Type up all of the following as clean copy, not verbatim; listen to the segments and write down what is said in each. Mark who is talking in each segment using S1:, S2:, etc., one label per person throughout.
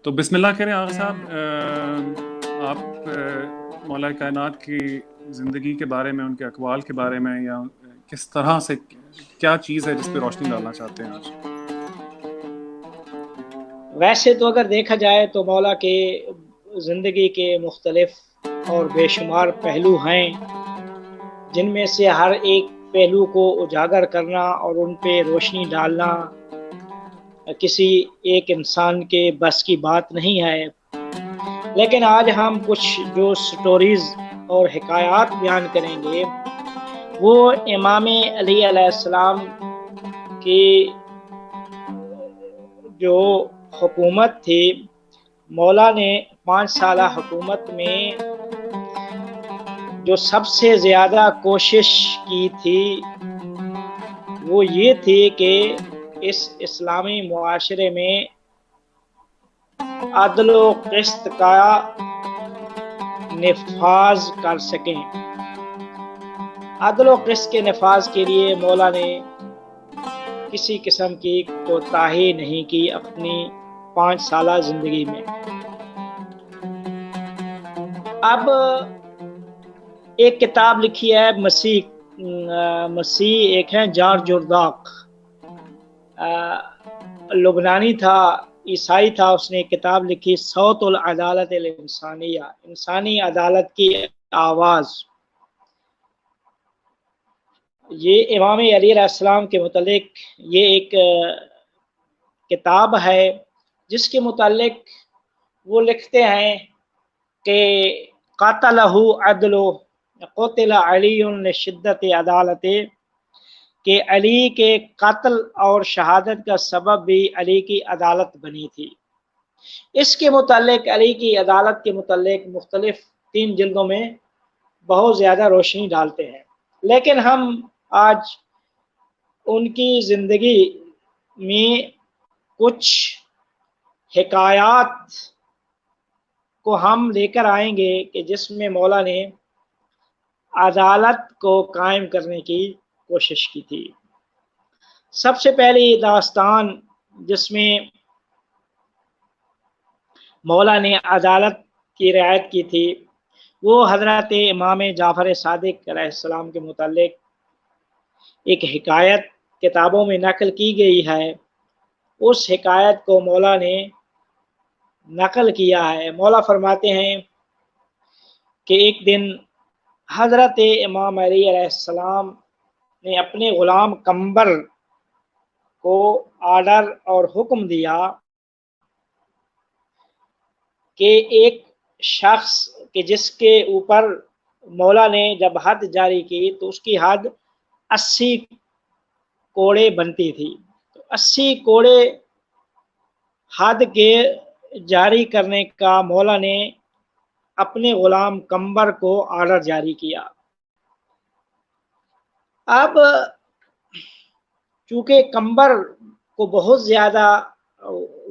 S1: تو بسم اللہ کریں آغا صاحب، آپ مولا کائنات کی زندگی کے بارے میں، ان کے اقوال کے بارے میں، یا کس طرح سے کیا چیز ہے جس پہ روشنی ڈالنا چاہتے ہیں آج؟
S2: ویسے تو اگر دیکھا جائے تو مولا کے زندگی کے مختلف اور بے شمار پہلو ہیں، جن میں سے ہر ایک پہلو کو اجاگر کرنا اور ان پہ روشنی ڈالنا کسی ایک انسان کے بس کی بات نہیں ہے۔ لیکن آج ہم کچھ جو سٹوریز اور حکایات بیان کریں گے وہ امام علی علیہ السلام کی جو حکومت تھی، مولا نے 5 سالہ حکومت میں جو سب سے زیادہ کوشش کی تھی وہ یہ تھی کہ اس اسلامی معاشرے میں عدل و قسط کا نفاذ کر سکیں۔ عدل و قسط کے نفاذ کے لیے مولا نے کسی قسم کی کوتاہی نہیں کی اپنی 5 سالہ زندگی میں۔ اب ایک کتاب لکھی ہے مسیح ایک ہے جان جرداق، لبنانی تھا، عیسائی تھا، اس نے ایک کتاب لکھی صوت العدالت الانسانیہ، انسانی عدالت کی آواز۔ یہ امام علی علیہ السلام کے متعلق یہ ایک کتاب ہے جس کے متعلق وہ لکھتے ہیں کہ قاتلہ عدل قتل علی لشدت عدالت، کہ علی کے قتل اور شہادت کا سبب بھی علی کی عدالت بنی تھی۔ اس کے متعلق علی کی عدالت کے متعلق مختلف 3 جلدوں میں بہت زیادہ روشنی ڈالتے ہیں، لیکن ہم آج ان کی زندگی میں کچھ حکایات کو ہم لے کر آئیں گے کہ جس میں مولا نے عدالت کو قائم کرنے کی کوشش کی تھی۔ سب سے پہلی داستان جس میں مولا نے عدالت کی رعایت کی تھی وہ حضرت امام جعفر صادق علیہ السلام کے متعلق ایک حکایت کتابوں میں نقل کی گئی ہے۔ اس حکایت کو مولا نے نقل کیا ہے۔ مولا فرماتے ہیں کہ ایک دن حضرت امام علی علیہ السلام نے اپنے غلام قمبر کو آرڈر اور حکم دیا کہ ایک شخص کہ جس کے اوپر مولا نے جب حد جاری کی تو اس کی حد 80 کوڑے بنتی تھی، تو 80 کوڑے حد کے جاری کرنے کا مولا نے اپنے غلام قمبر کو آرڈر جاری کیا۔ اب چونکہ قمبر کو بہت زیادہ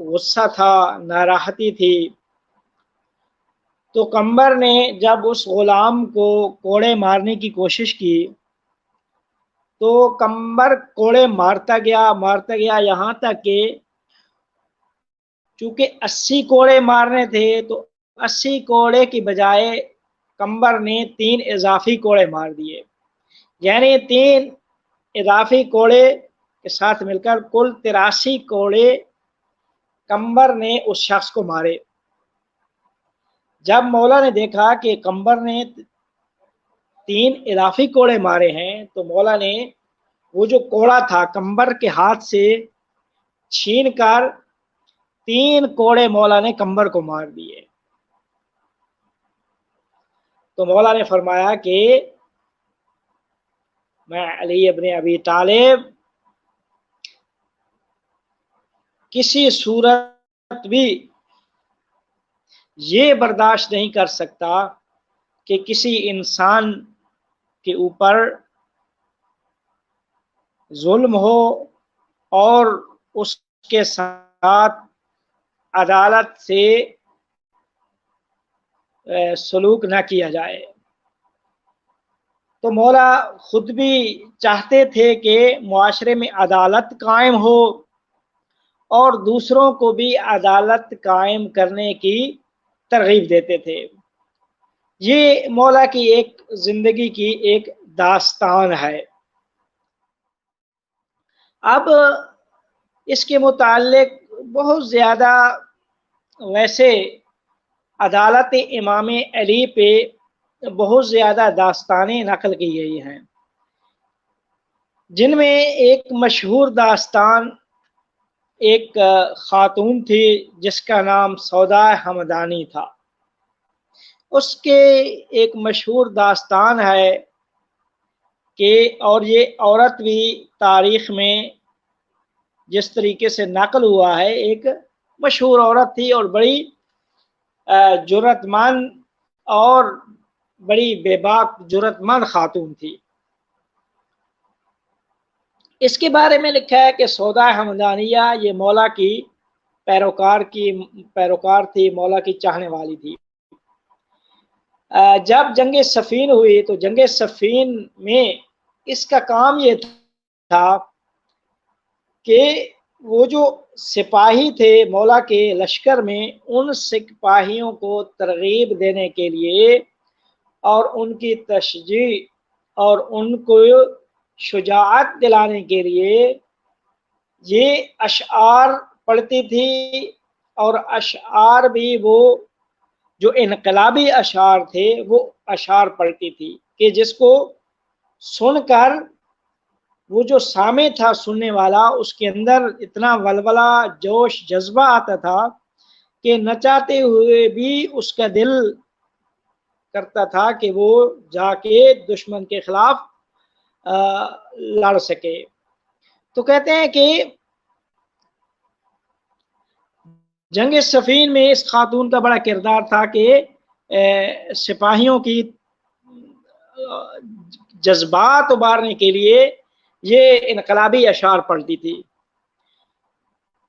S2: غصہ تھا، ناراحتی تھی، تو قمبر نے جب اس غلام کو کوڑے مارنے کی کوشش کی تو قمبر کوڑے مارتا گیا یہاں تک کہ چونکہ 80 کوڑے مارنے تھے تو 80 کوڑے کی بجائے قمبر نے 3 اضافی کوڑے مار دیے، یعنی 3 اضافی کوڑے کے ساتھ مل کر کل 83 کوڑے قمبر نے اس شخص کو مارے۔ جب مولا نے دیکھا کہ قمبر نے 3 اضافی کوڑے مارے ہیں تو مولا نے وہ جو کوڑا تھا قمبر کے ہاتھ سے چھین کر 3 کوڑے مولا نے قمبر کو مار دیے۔ تو مولا نے فرمایا کہ میں علی ابن ابی طالب کسی صورت بھی یہ برداشت نہیں کر سکتا کہ کسی انسان کے اوپر ظلم ہو اور اس کے ساتھ عدالت سے سلوک نہ کیا جائے۔ تو مولا خود بھی چاہتے تھے کہ معاشرے میں عدالت قائم ہو اور دوسروں کو بھی عدالت قائم کرنے کی ترغیب دیتے تھے۔ یہ مولا کی ایک زندگی کی ایک داستان ہے۔ اب اس کے متعلق بہت زیادہ ویسے عدالت امام علی پہ بہت زیادہ داستانیں نقل کی گئی ہیں، جن میں ایک مشہور داستان ایک خاتون تھی جس کا نام سودا ہمدانی تھا۔ اس کے ایک مشہور داستان ہے کہ، اور یہ عورت بھی تاریخ میں جس طریقے سے نقل ہوا ہے، ایک مشہور عورت تھی اور بڑی جرأت مند اور بڑی بے باک جرأت مند خاتون تھی۔ اس کے بارے میں لکھا ہے کہ سودا ہمدانیہ یہ مولا کی پیروکار تھی، مولا کی چاہنے والی تھی۔ جب جنگ صفین ہوئی تو جنگ صفین میں اس کا کام یہ تھا کہ وہ جو سپاہی تھے مولا کے لشکر میں، ان سپاہیوں کو ترغیب دینے کے لیے اور ان کی تشجیع اور ان کو شجاعت دلانے کے لیے یہ اشعار پڑھتی تھی، اور اشعار بھی وہ جو انقلابی اشعار تھے وہ اشعار پڑھتی تھی کہ جس کو سن کر وہ جو سامع تھا سننے والا، اس کے اندر اتنا ولولہ جوش جذبہ آتا تھا کہ نچاتے ہوئے بھی اس کا دل کرتا تھا کہ وہ جا کے دشمن کے خلاف لڑ سکے۔ تو کہتے ہیں کہ جنگ صفین میں اس خاتون کا بڑا کردار تھا کہ سپاہیوں کی جذبات ابارنے کے لیے یہ انقلابی اشعار پڑھتی تھی۔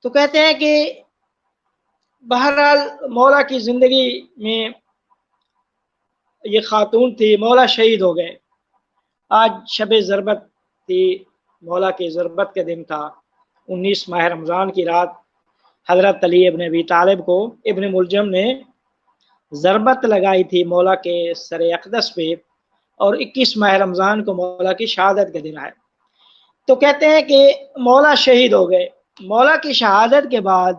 S2: تو کہتے ہیں کہ بہرحال مولا کی زندگی میں یہ خاتون تھی، مولا شہید ہو گئے۔ آج شب ضربت تھی، مولا کی ضربت کا دن تھا، 19 ماہ رمضان کی رات حضرت علی ابن ابی طالب کو ابن ملجم نے ضربت لگائی تھی مولا کے سر اقدس پہ، اور 21 ماہ رمضان کو مولا کی شہادت کا دن ہے۔ تو کہتے ہیں کہ مولا شہید ہو گئے۔ مولا کی شہادت کے بعد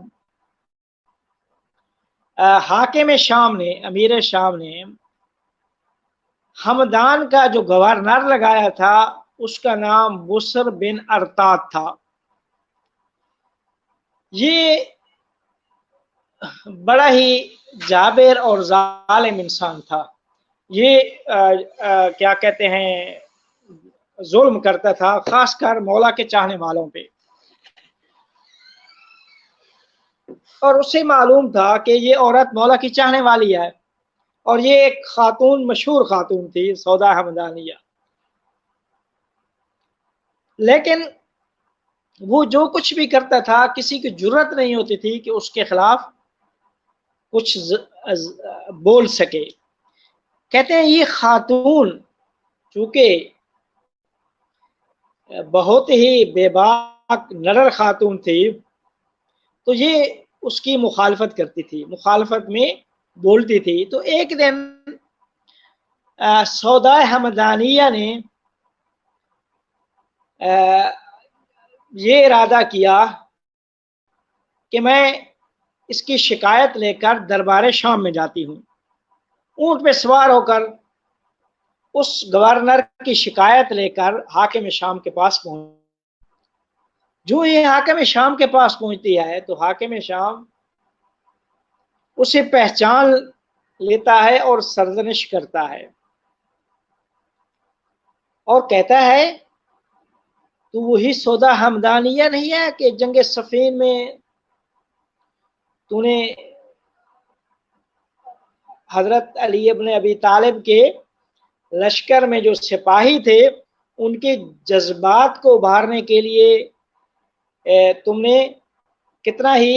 S2: حاکم شام نے، امیر شام نے ہمدان کا جو گورنر لگایا تھا اس کا نام بسر بن ارتاد تھا۔ یہ بڑا ہی جابر اور ظالم انسان تھا۔ یہ کیا کہتے ہیں، ظلم کرتا تھا خاص کر مولا کے چاہنے والوں پہ، اور اسے معلوم تھا کہ یہ عورت مولا کی چاہنے والی ہے، اور یہ ایک خاتون، مشہور خاتون تھی سودا ہمدانیہ۔ لیکن وہ جو کچھ بھی کرتا تھا کسی کی جرأت نہیں ہوتی تھی کہ اس کے خلاف کچھ بول سکے۔ کہتے ہیں یہ خاتون چونکہ بہت ہی بے باک نرر خاتون تھی، تو یہ اس کی مخالفت کرتی تھی، مخالفت میں بولتی تھی۔ تو ایک دن سودا ہمدانیہ نے یہ ارادہ کیا کہ میں اس کی شکایت لے کر دربار شام میں جاتی ہوں۔ اونٹ پہ سوار ہو کر اس گورنر کی شکایت لے کر حاکم شام کے پاس پہنچ۔ جو یہ حاکم شام کے پاس پہنچتی ہے تو حاکم شام اسے پہچان لیتا ہے اور سرزنش کرتا ہے، اور کہتا ہے تو وہی سودا ہمدانیہ نہیں ہے کہ جنگ صفین میں تو نے حضرت علی ابن ابی طالب کے لشکر میں جو سپاہی تھے ان کے جذبات کو ابھارنے کے لیے تم نے کتنا ہی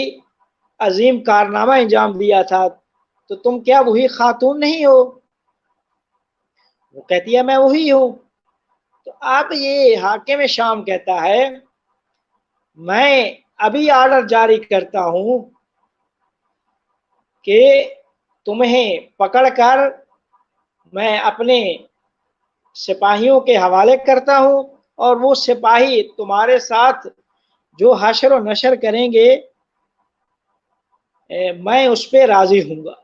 S2: عظیم کارنامہ انجام دیا تھا، تو تم کیا وہی خاتون نہیں ہو؟ وہ کہتی ہے میں وہی ہوں۔ تو اب یہ حاکم شام کہتا ہے میں ابھی آرڈر جاری کرتا ہوں کہ تمہیں پکڑ کر میں اپنے سپاہیوں کے حوالے کرتا ہوں، اور وہ سپاہی تمہارے ساتھ جو حشر و نشر کریں گے میں اس پہ راضی ہوں گا۔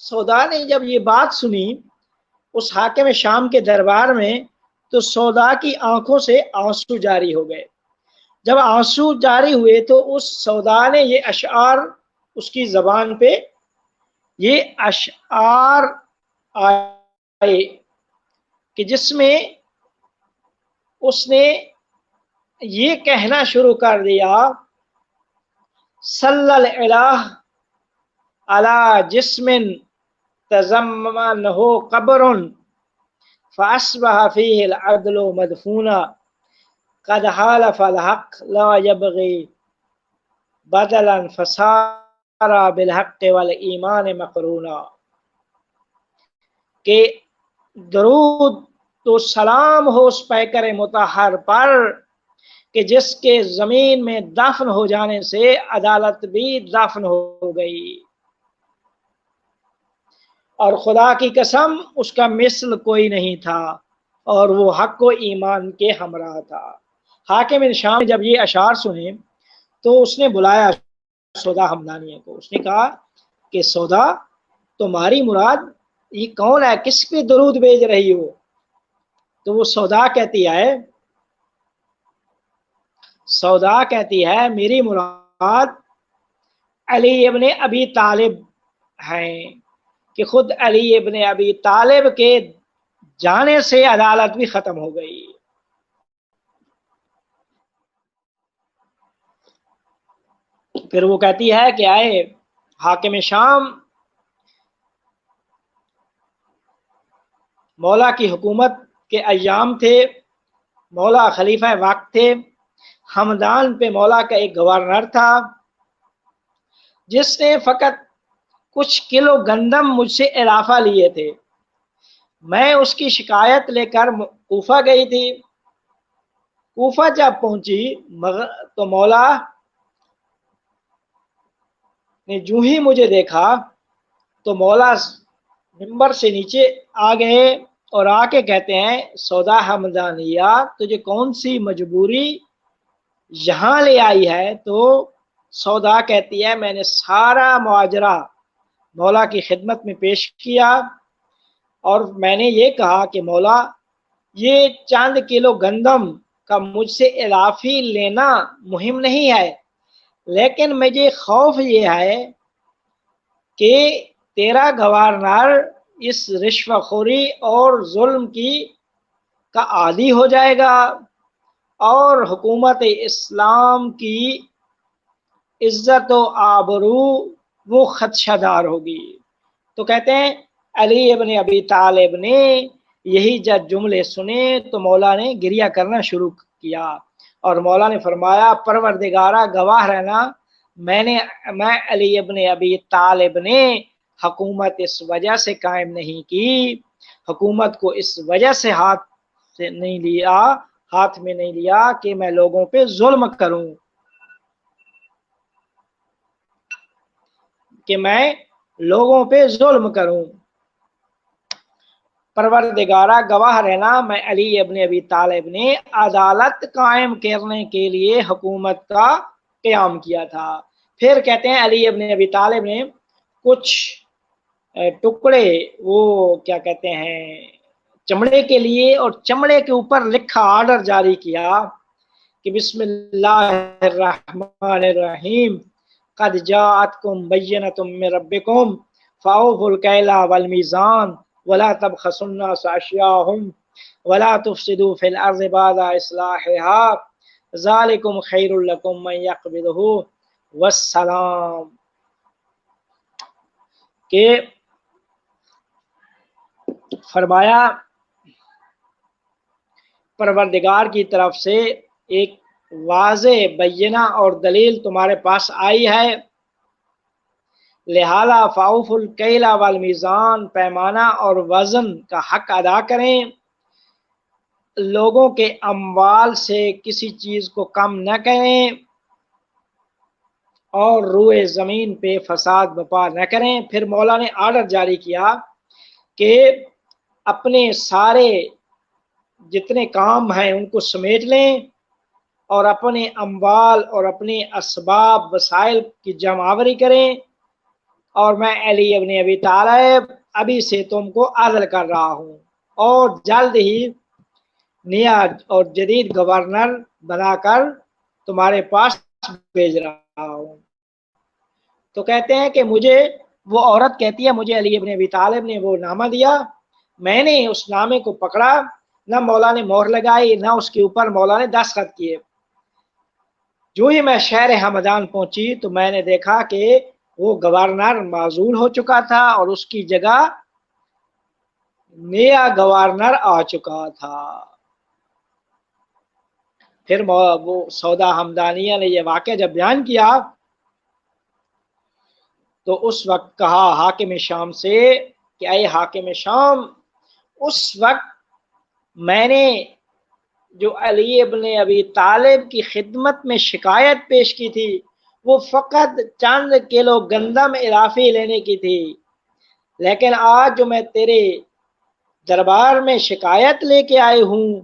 S2: سودا نے جب یہ بات سنی اس حاکم شام کے دربار میں، تو سودا کی آنکھوں سے آنسو جاری ہو گئے۔ جب آنسو جاری ہوئے تو اس سودا نے یہ اشعار، اس کی زبان پہ یہ اشعار آئے کہ جس میں اس نے یہ کہنا شروع کر دیا، صلی الہ علی جسم تضمنہ قبر فاصبح فیہ العدل مدفونا قد حالف الحق لا یبغی بدلا فصار بالحق والایمان مقرونا، کہ درود تو سلام ہو اس پیکر مطہر پر کہ جس کے زمین میں دفن ہو جانے سے عدالت بھی دفن ہو گئی، اور خدا کی قسم اس کا مثل کوئی نہیں تھا، اور وہ حق و ایمان کے ہمراہ تھا۔ حاکم شام نے جب یہ اشعار سنے تو اس نے بلایا سودا ہمدانیہ کو۔ اس نے کہا کہ سودا، تمہاری مراد یہ کون ہے، کس پہ درود بھیج رہی ہو؟ تو وہ سودا کہتی ہے میری مراد علی ابن ابی طالب ہیں، کہ خود علی ابن ابی طالب کے جانے سے عدالت بھی ختم ہو گئی۔ پھر وہ کہتی ہے کہ آئے حاکم شام، مولا کی حکومت کے ایام تھے، مولا خلیفہ وقت تھے، ہمدان پہ مولا کا ایک گورنر تھا جس نے فقط کچھ کلو گندم مجھ سے اضافہ لیے تھے۔ میں اس کی شکایت لے کر کوفہ گئی تھی۔ کوفہ جب پہنچی تو مولا نے جو ہی مجھے دیکھا تو مولا ممبر سے نیچے آ گئے اور آ کے کہتے ہیں سودا ہمدانیہ، تجھے کون سی مجبوری یہاں لے آئی ہے؟ تو سودا کہتی ہے میں نے سارا مواجرہ مولا کی خدمت میں پیش کیا، اور میں نے یہ کہا کہ مولا یہ چند کلو گندم کا مجھ سے اضافی لینا مہم نہیں ہے، لیکن مجھے خوف یہ ہے کہ تیرا گورنر اس رشوت خوری اور ظلم کا عادی ہو جائے گا، اور حکومت اسلام کی عزت و آبرو وہ خدشہ دار ہوگی۔ تو کہتے ہیں علی ابن ابی طالب نے یہی جب جملے سنے تو مولا نے گریہ کرنا شروع کیا، اور مولا نے فرمایا پروردگارہ گواہ رہنا، میں علی ابن ابی طالب نے حکومت اس وجہ سے قائم نہیں کی، حکومت کو اس وجہ سے ہاتھ میں نہیں لیا کہ میں لوگوں پہ ظلم کروں، پروردگارہ گواہ رہنا میں علی ابن ابی طالب نے عدالت قائم کرنے کے لیے حکومت کا قیام کیا تھا۔ پھر کہتے ہیں علی ابن ابی طالب نے کچھ ٹکڑے وہ کیا کہتے ہیں چمڑے کے لیے، اور چمڑے کے اوپر لکھا آرڈر جاری کیا کہ بسم اللہ الرحمن الرحیم قد جاءتکم بینۃ من ربکم فاوفوا الکیل والمیزان ولا تبخسوا الناس اشیاءهم ولا تفسدوا فی الارض بعد اصلاحها ذالکم خیر لکم من یقبضہ والسلام، کہ فرمایا پروردگار کی طرف سے ایک واضح بینہ اور دلیل تمہارے پاس آئی ہے، لہذا فاوف الکیل والمیزان، پیمانہ اور وزن کا حق ادا کریں، لوگوں کے اموال سے کسی چیز کو کم نہ کریں اور روئے زمین پہ فساد بپا نہ کریں۔ پھر مولا نے آرڈر جاری کیا کہ اپنے سارے جتنے کام ہیں ان کو سمیٹ لیں اور اپنے اموال اور اپنے اسباب وسائل کی جمع آوری کریں، اور میں علی ابن ابی طالب ابھی سے تم کو عزل کر رہا ہوں اور جلد ہی نیا اور جدید گورنر بنا کر تمہارے پاس بھیج رہا ہوں۔ تو کہتے ہیں کہ مجھے وہ عورت کہتی ہے مجھے علی ابن ابی طالب نے وہ نامہ دیا، میں نے اس نامے کو پکڑا، نہ مولا نے مہر لگائی نہ اس کے اوپر مولا نے دستخط کیے۔ جو ہی میں شہر ہمدان پہنچی تو میں نے دیکھا کہ وہ گورنر معزول ہو چکا تھا اور اس کی جگہ نیا گورنر آ چکا تھا۔ پھر وہ سودا ہمدانیہ نے یہ واقعہ جب بیان کیا تو اس وقت کہا حاکم شام سے کہ اے حاکم شام، اس وقت میں نے جو علی ابن ابی طالب کی خدمت میں شکایت پیش کی تھی وہ فقط چند کلو گندم اضافی لینے کی تھی، لیکن آج جو میں تیرے دربار میں شکایت لے کے آئے ہوں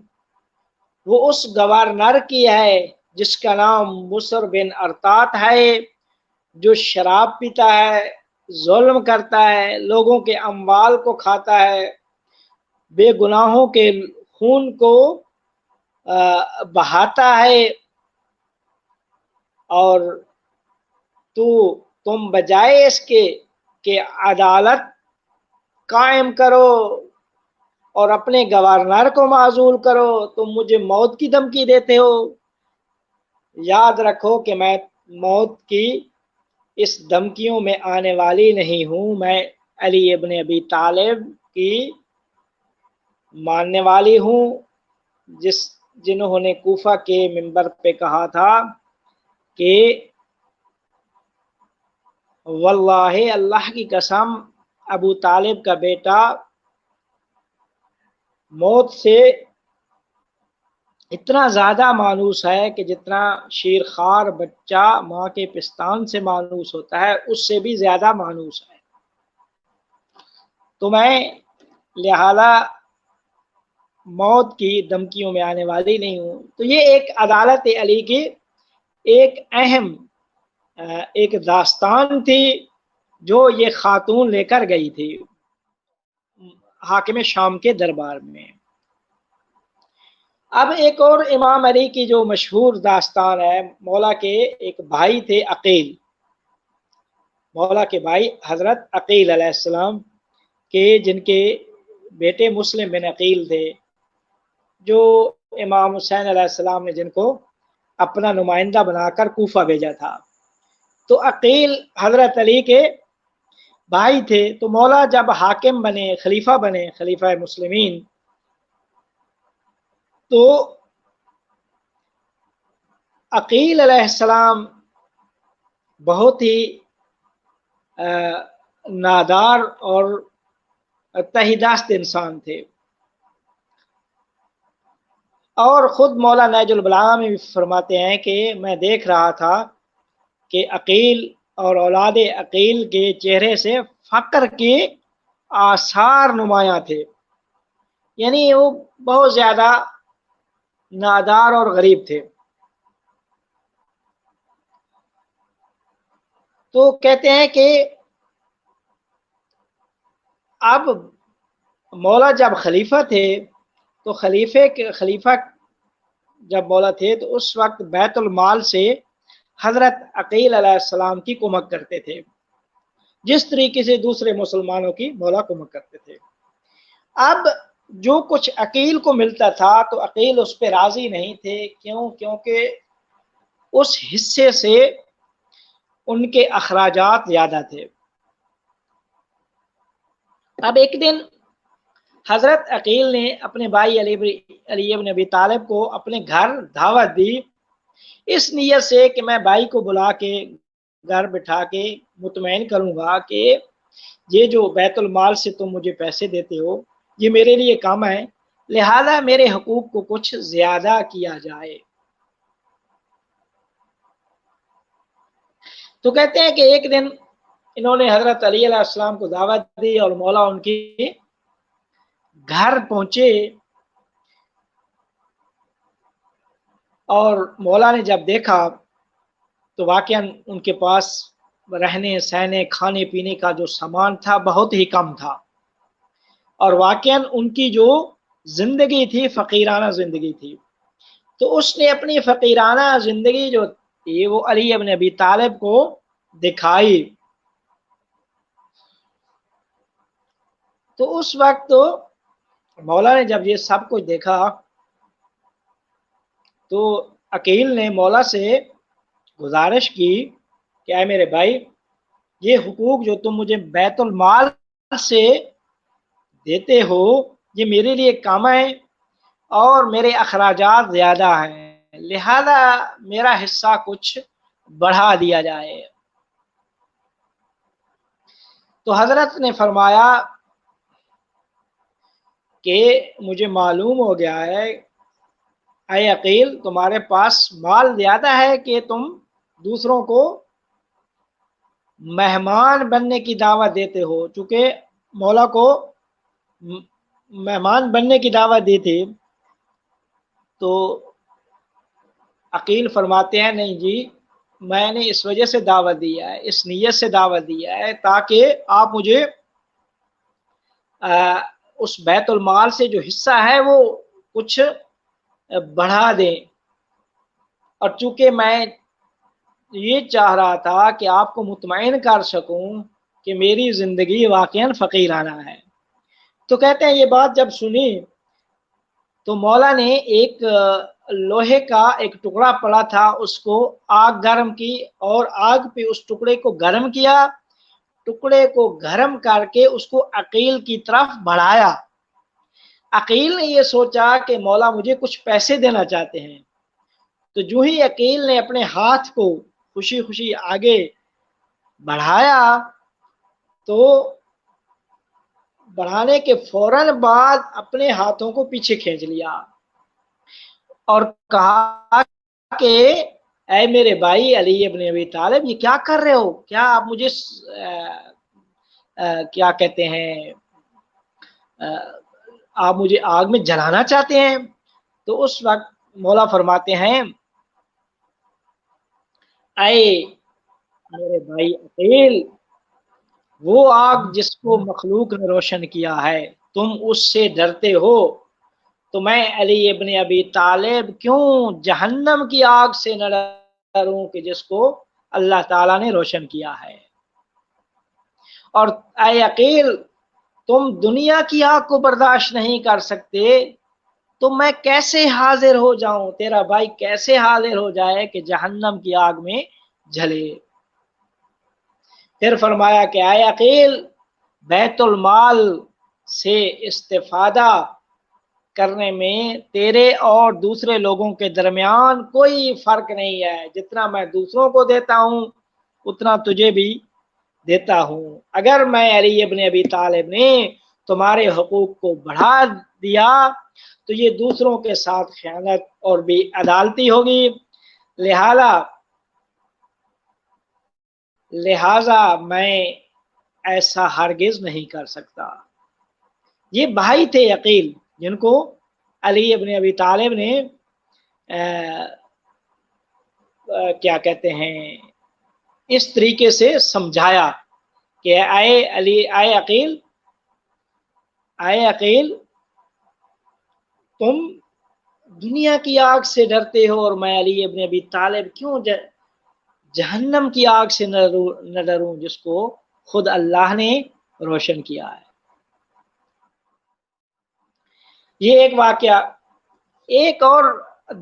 S2: وہ اس گورنر کی ہے جس کا نام مصر بن ارطات ہے، جو شراب پیتا ہے، ظلم کرتا ہے، لوگوں کے اموال کو کھاتا ہے، بے گناہوں کے خون کو بہاتا ہے، اور تم بجائے اس کے کہ عدالت قائم کرو اور اپنے گورنر کو معزول کرو تم مجھے موت کی دھمکی دیتے ہو۔ یاد رکھو کہ میں موت کی اس دھمکیوں میں آنے والی نہیں ہوں، میں علی ابن ابی طالب کی ماننے والی ہوں جنہوں نے کوفہ کے منبر پہ کہا تھا کہ واللہ اللہ کی قسم ابو طالب کا بیٹا موت سے اتنا زیادہ مانوس ہے کہ جتنا شیرخوار بچہ ماں کے پستان سے مانوس ہوتا ہے اس سے بھی زیادہ مانوس ہے، تو میں لہذا موت کی دھمکیوں میں آنے والی نہیں ہوں۔ تو یہ ایک عدالت علی کی ایک اہم ایک داستان تھی جو یہ خاتون لے کر گئی تھی حاکم شام کے دربار میں۔ اب ایک اور امام علی کی جو مشہور داستان ہے، مولا کے ایک بھائی تھے عقیل، مولا کے بھائی حضرت عقیل علیہ السلام کے جن کے بیٹے مسلم بن عقیل تھے، جو امام حسین علیہ السلام نے جن کو اپنا نمائندہ بنا کر کوفہ بھیجا تھا۔ تو عقیل حضرت علی کے بھائی تھے، تو مولا جب حاکم بنے، خلیفہ مسلمین، تو عقیل علیہ السلام بہت ہی نادار اور تہیداست انسان تھے، اور خود مولا نہج البلاغہ میں بھی فرماتے ہیں کہ میں دیکھ رہا تھا کہ عقیل اور اولاد عقیل کے چہرے سے فقر کے آثار نمایاں تھے، یعنی وہ بہت زیادہ نادار اور غریب تھے۔ تو کہتے ہیں کہ اب مولا جب خلیفہ تھے تو خلیفہ جب مولا تھے تو اس وقت بیت المال سے حضرت عقیل علیہ السلام کی کمک کرتے تھے، جس طریقے سے دوسرے مسلمانوں کی مولا کمک کرتے تھے۔ اب جو کچھ عقیل کو ملتا تھا تو عقیل اس پہ راضی نہیں تھے، کیونکہ اس حصے سے ان کے اخراجات زیادہ تھے۔ اب ایک دن حضرت عقیل نے اپنے بھائی علی ابن ابی طالب کو اپنے گھر دعوت دی، اس نیت سے کہ میں بھائی کو بلا کے گھر بٹھا کے مطمئن کروں گا کہ یہ جو بیت المال سے تم مجھے پیسے دیتے ہو یہ میرے لیے کام ہے، لہذا میرے حقوق کو کچھ زیادہ کیا جائے۔ تو کہتے ہیں کہ ایک دن انہوں نے حضرت علی علیہ السلام کو دعوت دی اور مولا ان کے گھر پہنچے، اور مولا نے جب دیکھا تو واقعاً ان کے پاس رہنے سہنے کھانے پینے کا جو سامان تھا بہت ہی کم تھا، اور واقعاً ان کی جو زندگی تھی فقیرانہ زندگی تھی۔ تو اس نے اپنی فقیرانہ زندگی جو تھی وہ علی ابن ابی طالب کو دکھائی۔ تو اس وقت تو مولا نے جب یہ سب کچھ دیکھا تو عقیل نے مولا سے گزارش کی کہ اے میرے بھائی، یہ حقوق جو تم مجھے بیت المال سے دیتے ہو یہ میرے لیے کم ہے اور میرے اخراجات زیادہ ہیں، لہذا میرا حصہ کچھ بڑھا دیا جائے۔ تو حضرت نے فرمایا کہ مجھے معلوم ہو گیا ہے اے عقیل، تمہارے پاس مال زیادہ ہے کہ تم دوسروں کو مہمان بننے کی دعوت دیتے ہو، چونکہ مولا کو مہمان بننے کی دعوت دی تھی۔ تو عقیل فرماتے ہیں نہیں جی، میں نے اس وجہ سے دعوت دیا ہے، اس نیت سے دعوت دیا ہے تاکہ آپ مجھے اس بیت المال سے جو حصہ ہے وہ کچھ بڑھا دیں، اور چونکہ میں یہ چاہ رہا تھا کہ آپ کو مطمئن کر سکوں کہ میری زندگی واقعاً فقیرانہ ہے۔ تو کہتے ہیں یہ بات جب سنی تو مولا نے ایک لوہے کا ایک ٹکڑا پڑا تھا اس کو آگ گرم کی، اور آگ پہ اس ٹکڑے کو گرم کیا، ٹکڑے کو گرم کر کے اس کو عقیل کی طرف بڑھایا۔ عقیل نے یہ سوچا کہ مولا مجھے کچھ پیسے دینا چاہتے ہیں، تو جو ہی عقیل نے اپنے ہاتھ کو خوشی خوشی آگے بڑھایا تو بڑھانے کے فوراً بعد اپنے ہاتھوں کو پیچھے کھینچ لیا اور کہا کہ اے میرے بھائی علی ابن ابی طالب، یہ کیا کر رہے ہو؟ کیا آپ مجھے کیا کہتے ہیں آپ مجھے آگ میں جلانا چاہتے ہیں؟ تو اس وقت مولا فرماتے ہیں اے میرے بھائی عقیل، وہ آگ جس کو مخلوق نے روشن کیا ہے تم اس سے ڈرتے ہو، تو میں علی ابن ابی طالب کیوں جہنم کی آگ سے نہ ڈروں کہ جس کو اللہ تعالیٰ نے روشن کیا ہے۔ اور اے عقیل، تم دنیا کی آگ کو برداشت نہیں کر سکتے تو میں کیسے حاضر ہو جاؤں، تیرا بھائی کیسے حاضر ہو جائے کہ جہنم کی آگ میں جلے۔ پھر فرمایا کہ اے عقیل، بیت المال سے استفادہ کرنے میں تیرے اور دوسرے لوگوں کے درمیان کوئی فرق نہیں ہے، جتنا میں دوسروں کو دیتا ہوں اتنا تجھے بھی دیتا ہوں۔ اگر میں علی ابن ابی طالب نے تمہارے حقوق کو بڑھا دیا تو یہ دوسروں کے ساتھ خیانت اور بھی عدالتی ہوگی، لہذا میں ایسا ہرگز نہیں کر سکتا۔ یہ بھائی تھے عقیل جن کو علی ابن ابی طالب نے کیا کہتے ہیں اس طریقے سے سمجھایا کہ اے عقیل، تم دنیا کی آگ سے ڈرتے ہو اور میں علی ابن ابی طالب کیوں جہنم کی آگ سے نہ ڈروں جس کو خود اللہ نے روشن کیا ہے۔ یہ ایک واقعہ۔ ایک اور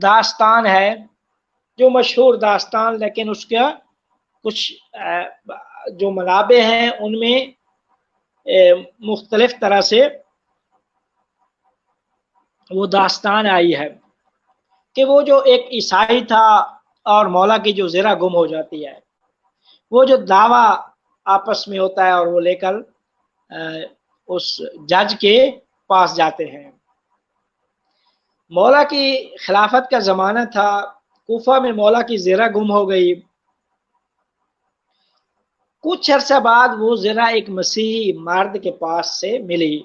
S2: داستان ہے جو مشہور داستان، لیکن اس کا کچھ جو منابع ہیں ان میں مختلف طرح سے وہ داستان آئی ہے کہ وہ جو ایک عیسائی تھا اور مولا کی جو زرہ گم ہو جاتی ہے، وہ جو دعویٰ آپس میں ہوتا ہے اور وہ لے کر اس جج کے پاس جاتے ہیں، مولا کی خلافت کا زمانہ تھا، کوفہ میں مولا کی زرہ گم ہو گئی۔ کچھ عرصہ بعد وہ زرہ ایک مسیحی مرد کے پاس سے ملی،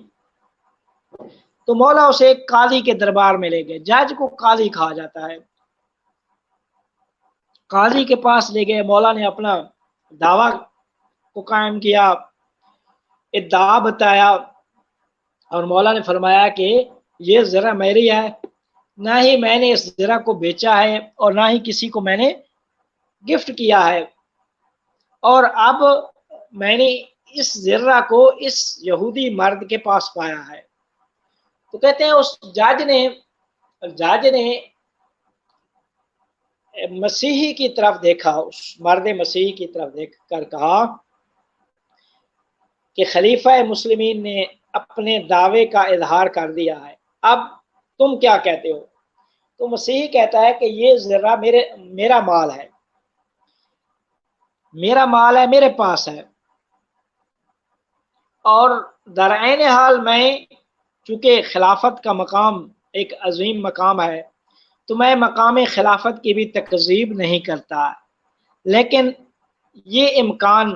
S2: تو مولا اسے ایک قاضی کے دربار میں لے گئے۔ جج کو قاضی کہا جاتا ہے۔ قاضی کے پاس لے گئے، مولا نے اپنا دعویٰ کو قائم کیا، ادعا بتایا، اور مولا نے فرمایا کہ یہ زرہ میری ہے، نہ ہی میں نے اس زرہ کو بیچا ہے اور نہ ہی کسی کو میں نے گفٹ کیا ہے، اور اب میں نے اس زرہ کو اس یہودی مرد کے پاس پایا ہے۔ تو کہتے ہیں اس جج نے مسیحی کی طرف دیکھا، اس مرد مسیحی کی طرف دیکھ کر کہا کہ خلیفہ مسلمین نے اپنے دعوے کا اظہار کر دیا ہے، اب تم کیا کہتے ہو؟ تو مسیحی کہتا ہے کہ یہ زرہ میرا مال ہے، میرے پاس ہے، اور در عین حال میں چونکہ خلافت کا مقام ایک عظیم مقام ہے تو میں مقام خلافت کی بھی تکذیب نہیں کرتا، لیکن یہ امکان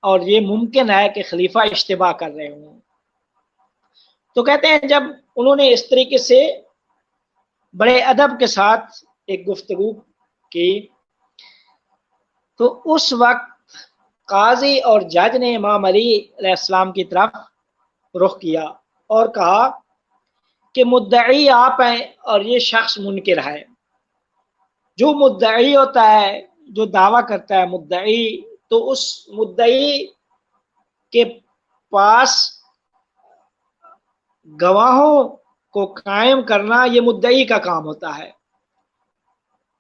S2: اور یہ ممکن ہے کہ خلیفہ اشتباہ کر رہے ہوں۔ تو کہتے ہیں جب انہوں نے اس طریقے سے بڑے ادب کے ساتھ ایک گفتگو کی تو اس وقت قاضی اور جج نے امام علی علیہ السلام کی طرف رخ کیا اور کہا کہ مدعی آپ ہیں اور یہ شخص منکر ہے۔ جو مدعی ہوتا ہے، جو دعویٰ کرتا ہے مدعی، تو اس مدعی کے پاس گواہوں کو قائم کرنا یہ مدعی کا کام ہوتا ہے،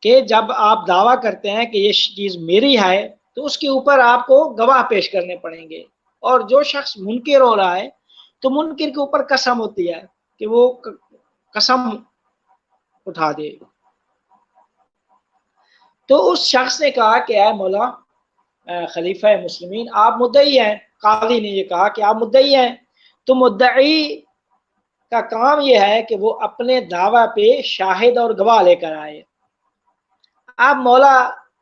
S2: کہ جب آپ دعویٰ کرتے ہیں کہ یہ چیز میری ہے تو اس کے اوپر آپ کو گواہ پیش کرنے پڑیں گے، اور جو شخص منکر ہو رہا ہے تو منکر کے اوپر قسم ہوتی ہے کہ وہ قسم اٹھا دے۔ تو اس شخص نے کہا کہ اے مولا خلیفہ مسلمین، آپ مدعی ہیں۔ قاضی نے یہ کہا کہ آپ مدعی ہیں، تو مدعی کا کام یہ ہے کہ وہ اپنے دعویٰ پہ شاہد اور گواہ لے کر آئے۔ آپ مولا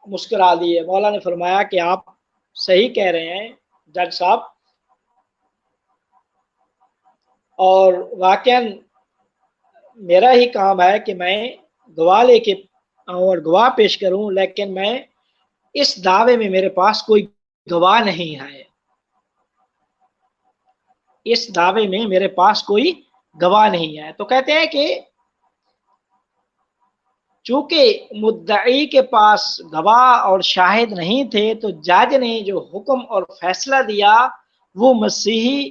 S2: مسکرا دیے، مولا نے فرمایا کہ آپ صحیح کہہ رہے ہیں جج صاحب، اور واقعاً میرا ہی کام ہے کہ میں گواہ لے کے آؤں اور گواہ پیش کروں، لیکن میں اس دعوے میں میرے پاس کوئی گواہ نہیں ہے، اس دعوے میں میرے پاس کوئی گواہ نہیں ہے۔ تو کہتے ہیں کہ چونکہ مدعی کے پاس گواہ اور شاہد نہیں تھے تو جج نے جو حکم اور فیصلہ دیا وہ مسیحی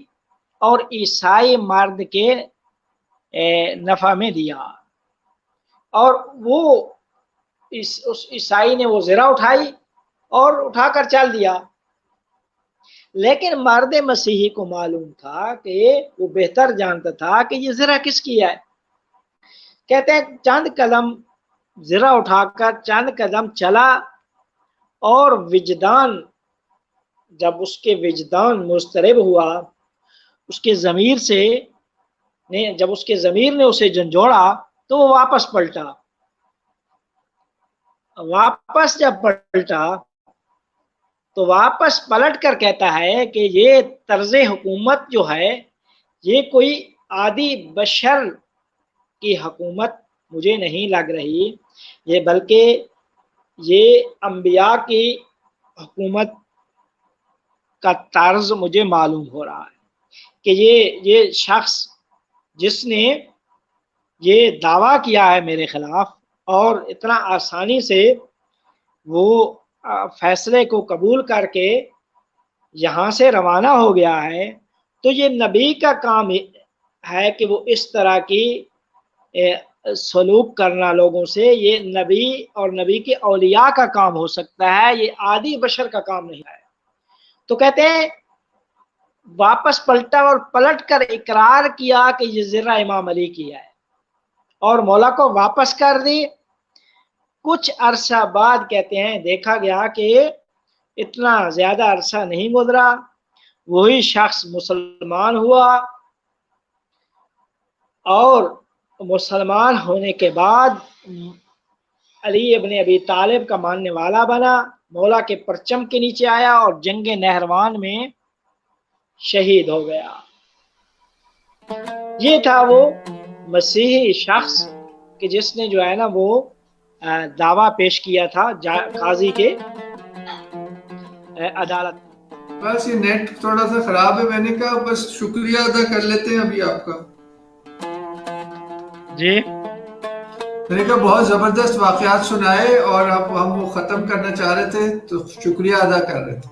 S2: اور عیسائی مرد کے نفع میں دیا، اور وہ اس عیسائی نے وہ زرہ اٹھائی اور اٹھا کر چل دیا، لیکن مرد مسیحی کو معلوم تھا کہ وہ بہتر جانتا تھا کہ یہ زرہ کس کی ہے۔ کہتے ہیں چند قدم زرہ اٹھا کر چند قدم چلا، اور وجدان جب اس کے وجدان مضطرب ہوا، اس کے ضمیر جب اس کے ضمیر نے اسے جھنجھوڑا تو وہ واپس پلٹا۔ واپس جب پلٹا تو واپس پلٹ کر کہتا ہے کہ یہ طرز حکومت جو ہے یہ کوئی عادی بشر کی حکومت مجھے نہیں لگ رہی، یہ بلکہ یہ انبیاء کی حکومت کا طرز مجھے معلوم ہو رہا ہے، کہ یہ شخص جس نے یہ دعویٰ کیا ہے میرے خلاف اور اتنا آسانی سے وہ فیصلے کو قبول کر کے یہاں سے روانہ ہو گیا ہے، تو یہ نبی کا کام ہے کہ وہ اس طرح کی سلوک کرنا لوگوں سے، یہ نبی اور نبی کے اولیاء کا کام ہو سکتا ہے، یہ عادی بشر کا کام نہیں ہے۔ تو کہتے ہیں واپس پلٹا اور پلٹ کر اقرار کیا کہ یہ زرہ امام علی کی ہے، اور مولا کو واپس کر دی۔ کچھ عرصہ بعد کہتے ہیں دیکھا گیا کہ اتنا زیادہ عرصہ نہیں گزرا، وہی شخص مسلمان ہوا اور مسلمان ہونے کے بعد علی ابن ابی طالب کا ماننے والا بنا، مولا کے پرچم کے نیچے آیا اور جنگ نہروان میں شہید ہو گیا۔ یہ تھا وہ مسیحی شخص کہ جس نے جو ہے نا وہ دعویٰ پیش کیا تھا قاضی کے عدالت۔
S3: بس یہ نیٹ تھوڑا سا خراب ہے، میں نے کہا بس شکریہ ادا کر لیتے ہیں ابھی آپ کا۔
S2: جی
S3: میں نے کہا بہت زبردست واقعات سنائے اور اب ہم وہ ختم کرنا چاہ رہے تھے تو شکریہ ادا کر رہے تھے۔